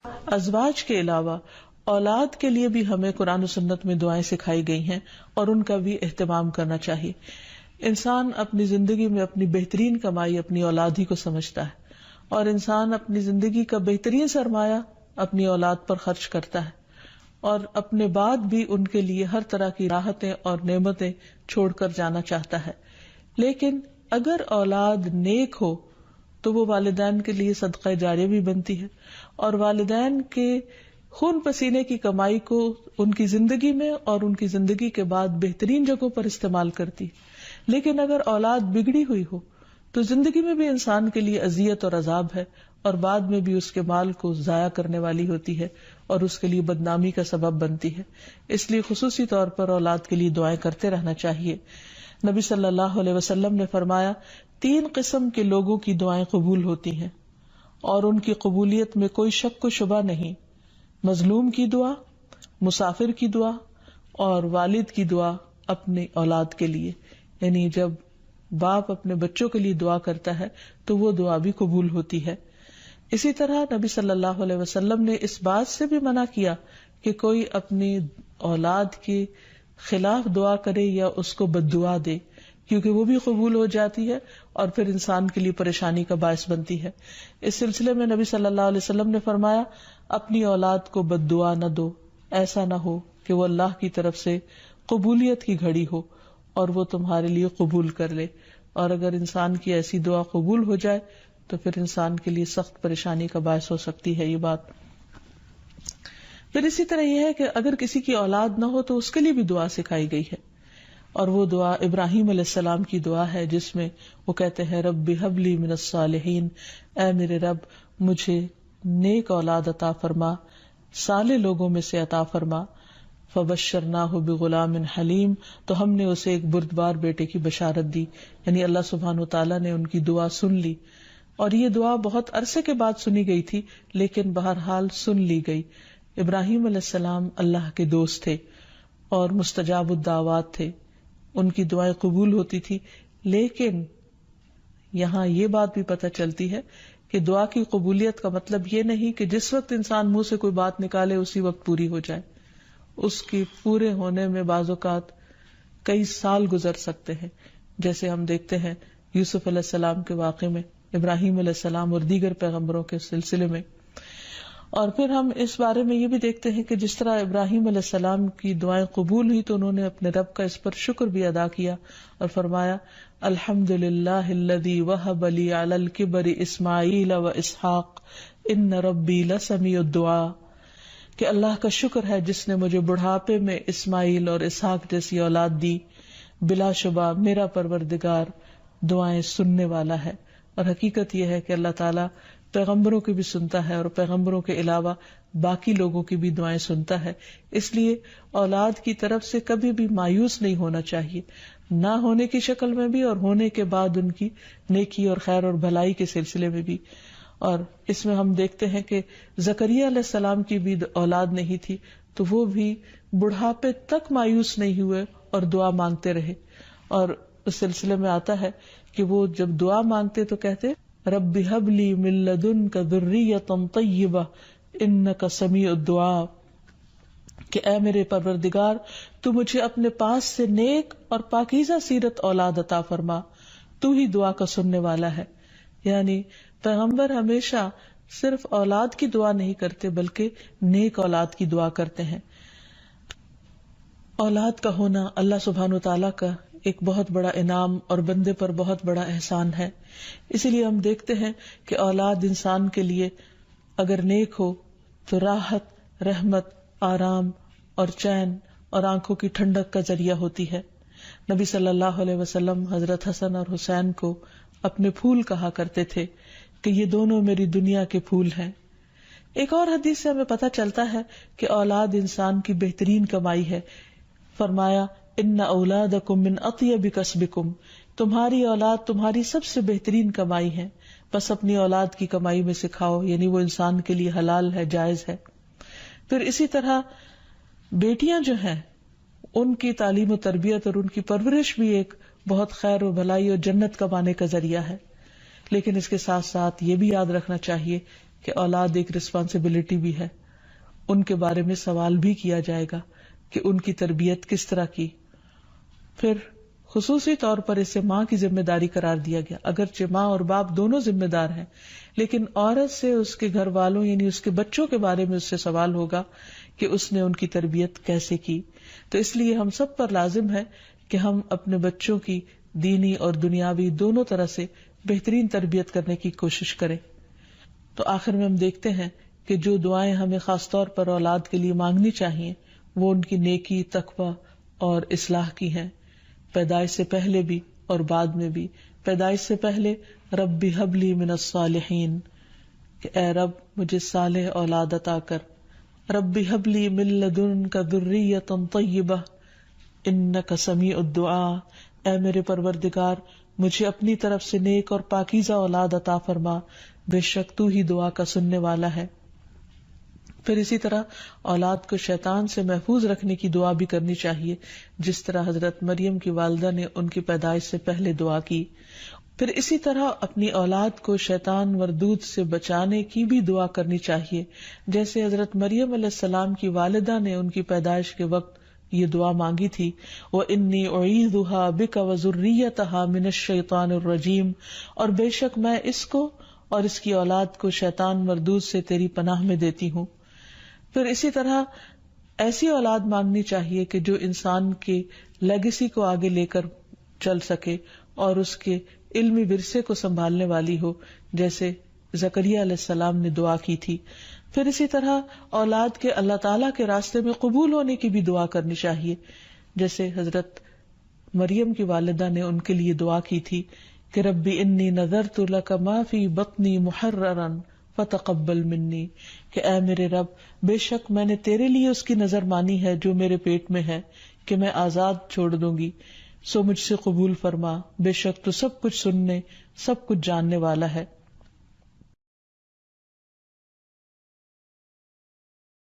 ازواج کے علاوہ اولاد کے لیے بھی ہمیں قرآن و سنت میں دعائیں سکھائی گئی ہیں اور ان کا بھی اہتمام کرنا چاہیے. انسان اپنی زندگی میں اپنی بہترین کمائی اپنی اولاد ہی کو سمجھتا ہے، اور انسان اپنی زندگی کا بہترین سرمایہ اپنی اولاد پر خرچ کرتا ہے، اور اپنے بعد بھی ان کے لیے ہر طرح کی راحتیں اور نعمتیں چھوڑ کر جانا چاہتا ہے. لیکن اگر اولاد نیک ہو تو وہ والدین کے لیے صدقہ جاریہ بھی بنتی ہے، اور والدین کے خون پسینے کی کمائی کو ان کی زندگی میں اور ان کی زندگی کے بعد بہترین جگہوں پر استعمال کرتی. لیکن اگر اولاد بگڑی ہوئی ہو تو زندگی میں بھی انسان کے لیے اذیت اور عذاب ہے، اور بعد میں بھی اس کے مال کو ضائع کرنے والی ہوتی ہے اور اس کے لیے بدنامی کا سبب بنتی ہے. اس لیے خصوصی طور پر اولاد کے لیے دعائیں کرتے رہنا چاہیے. نبی صلی اللہ علیہ وسلم نے فرمایا 3 قسم کے لوگوں کی دعائیں قبول ہوتی ہیں اور ان کی قبولیت میں کوئی شک و شبہ نہیں: مظلوم کی دعا، مسافر کی دعا، اور والد کی دعا اپنی اولاد کے لیے. یعنی جب باپ اپنے بچوں کے لیے دعا کرتا ہے تو وہ دعا بھی قبول ہوتی ہے. اسی طرح نبی صلی اللہ علیہ وسلم نے اس بات سے بھی منع کیا کہ کوئی اپنی اولاد کے خلاف دعا کرے یا اس کو بد دعا دے، کیونکہ وہ بھی قبول ہو جاتی ہے اور پھر انسان کے لیے پریشانی کا باعث بنتی ہے. اس سلسلے میں نبی صلی اللہ علیہ وسلم نے فرمایا اپنی اولاد کو بد دعا نہ دو، ایسا نہ ہو کہ وہ اللہ کی طرف سے قبولیت کی گھڑی ہو اور وہ تمہارے لیے قبول کر لے، اور اگر انسان کی ایسی دعا قبول ہو جائے تو پھر انسان کے لیے سخت پریشانی کا باعث ہو سکتی ہے یہ بات. پھر اسی طرح یہ ہے کہ اگر کسی کی اولاد نہ ہو تو اس کے لیے بھی دعا سکھائی گئی ہے، اور وہ دعا ابراہیم علیہ السلام کی دعا ہے جس میں وہ کہتے ہیں رب ہب لی من الصالحین، اے میرے رب مجھے نیک اولاد عطا فرما، صالح لوگوں میں سے عطا فرما. فبشرناہ بغلام حلیم، تو ہم نے اسے ایک بردبار بیٹے کی بشارت دی. یعنی اللہ سبحانہ وتعالیٰ نے ان کی دعا سن لی، اور یہ دعا بہت عرصے کے بعد سنی گئی تھی لیکن بہرحال سن لی گئی. ابراہیم علیہ السلام اللہ کے دوست تھے اور مستجاب الدعوات تھے، ان کی دعائیں قبول ہوتی تھی. لیکن یہاں یہ بات بھی پتہ چلتی ہے کہ دعا کی قبولیت کا مطلب یہ نہیں کہ جس وقت انسان منہ سے کوئی بات نکالے اسی وقت پوری ہو جائے. اس کی پورے ہونے میں بعض اوقات کئی سال گزر سکتے ہیں، جیسے ہم دیکھتے ہیں یوسف علیہ السلام کے واقعے میں، ابراہیم علیہ السلام اور دیگر پیغمبروں کے سلسلے میں. اور پھر ہم اس بارے میں یہ بھی دیکھتے ہیں کہ جس طرح ابراہیم علیہ السلام کی دعائیں قبول ہوئی تو انہوں نے اپنے رب کا اس پر شکر بھی ادا کیا اور فرمایا الحمدللہ الذی وہب لی علی الکبر اسماعیل و اسحاق ان ربی لسمیع الدعاء، کہ اللہ کا شکر ہے جس نے مجھے بڑھاپے میں اسماعیل اور اسحاق جیسی اولاد دی، بلا شبہ میرا پروردگار دعائیں سننے والا ہے. اور حقیقت یہ ہے کہ اللہ تعالیٰ پیغمبروں کی بھی سنتا ہے اور پیغمبروں کے علاوہ باقی لوگوں کی بھی دعائیں سنتا ہے. اس لیے اولاد کی طرف سے کبھی بھی مایوس نہیں ہونا چاہیے، نہ ہونے کی شکل میں بھی اور ہونے کے بعد ان کی نیکی اور خیر اور بھلائی کے سلسلے میں بھی. اور اس میں ہم دیکھتے ہیں کہ زکریا علیہ السلام کی بھی اولاد نہیں تھی تو وہ بھی بڑھاپے تک مایوس نہیں ہوئے اور دعا مانگتے رہے. اور اس سلسلے میں آتا ہے کہ وہ جب دعا مانگتے تو کہتے رب ہب لی من لدنک ذریۃ طیبہ انک سمیع الدعاء، کہ اے میرے پروردگار تو مجھے اپنے پاس سے نیک اور پاکیزہ سیرت اولاد عطا فرما، تو ہی دعا کا سننے والا ہے. یعنی پیغمبر ہمیشہ صرف اولاد کی دعا نہیں کرتے بلکہ نیک اولاد کی دعا کرتے ہیں. اولاد کا ہونا اللہ سبحانہ وتعالیٰ کا ایک بہت بڑا انعام اور بندے پر بہت بڑا احسان ہے. اسی لیے ہم دیکھتے ہیں کہ اولاد انسان کے لیے اگر نیک ہو تو راحت، رحمت، آرام اور چین اور آنکھوں کی ٹھنڈک کا ذریعہ ہوتی ہے. نبی صلی اللہ علیہ وسلم حضرت حسن اور حسین کو اپنے پھول کہا کرتے تھے کہ یہ دونوں میری دنیا کے پھول ہیں. ایک اور حدیث سے ہمیں پتہ چلتا ہے کہ اولاد انسان کی بہترین کمائی ہے. فرمایا ان اولادکم من اطیب کسبکم، تمہاری اولاد تمہاری سب سے بہترین کمائی ہے، بس اپنی اولاد کی کمائی میں سے کھاؤ، یعنی وہ انسان کے لیے حلال ہے، جائز ہے. پھر اسی طرح بیٹیاں جو ہیں ان کی تعلیم و تربیت اور ان کی پرورش بھی ایک بہت خیر و بھلائی اور جنت کمانے کا ذریعہ ہے. لیکن اس کے ساتھ ساتھ یہ بھی یاد رکھنا چاہیے کہ اولاد ایک رسپانسبلٹی بھی ہے، ان کے بارے میں سوال بھی کیا جائے گا کہ ان کی تربیت کس طرح کی. پھر خصوصی طور پر اسے ماں کی ذمہ داری قرار دیا گیا، اگرچہ ماں اور باپ دونوں ذمہ دار ہیں، لیکن عورت سے اس کے گھر والوں یعنی اس کے بچوں کے بارے میں اس سے سوال ہوگا کہ اس نے ان کی تربیت کیسے کی. تو اس لیے ہم سب پر لازم ہے کہ ہم اپنے بچوں کی دینی اور دنیاوی دونوں طرح سے بہترین تربیت کرنے کی کوشش کریں. تو آخر میں ہم دیکھتے ہیں کہ جو دعائیں ہمیں خاص طور پر اولاد کے لیے مانگنی چاہیے وہ ان کی نیکی، تقوی اور اصلاح کی ہیں، پیدائش سے پہلے بھی اور بعد میں بھی. پیدائش سے پہلے رب ہب لی من الصالحین، کہ اے رب مجھے صالح اولاد عطا کر. رب ہب لی من لدنک ذریۃ طیبہ انک سمیع الدعاء، اے میرے پروردگار مجھے اپنی طرف سے نیک اور پاکیزہ اولاد عطا فرما، بے شک تو ہی دعا کا سننے والا ہے. پھر اسی طرح اولاد کو شیطان سے محفوظ رکھنے کی دعا بھی کرنی چاہیے، جس طرح حضرت مریم کی والدہ نے ان کی پیدائش سے پہلے دعا کی. پھر اسی طرح اپنی اولاد کو شیطان مردود سے بچانے کی بھی دعا کرنی چاہیے، جیسے حضرت مریم علیہ السلام کی والدہ نے ان کی پیدائش کے وقت یہ دعا مانگی تھی، وَإِنِّي أُعِيذُهَا بِكَ وَذُرِّيَّتَهَا مِنَ الشَّيْطَانِ الرَّجِيمِ، اور بے شک میں اس کو اور اس کی اولاد کو شیطان مردود سے تیری پناہ میں دیتی ہوں. پھر اسی طرح ایسی اولاد مانگنی چاہیے کہ جو انسان کے لیگیسی کو آگے لے کر چل سکے اور اس کے علمی ورثے کو سنبھالنے والی ہو، جیسے زکریا علیہ السلام نے دعا کی تھی. پھر اسی طرح اولاد کے اللہ تعالیٰ کے راستے میں قبول ہونے کی بھی دعا کرنی چاہیے، جیسے حضرت مریم کی والدہ نے ان کے لیے دعا کی تھی کہ ربی انی نذرت لک ما فی بطنی محررا فتقبل منی، کہ اے میرے رب بے شک میں نے تیرے لیے اس کی نظر مانی ہے جو میرے پیٹ میں ہے کہ میں آزاد چھوڑ دوں گی، سو مجھ سے قبول فرما، بے شک تو سب کچھ سننے سب کچھ جاننے والا ہے.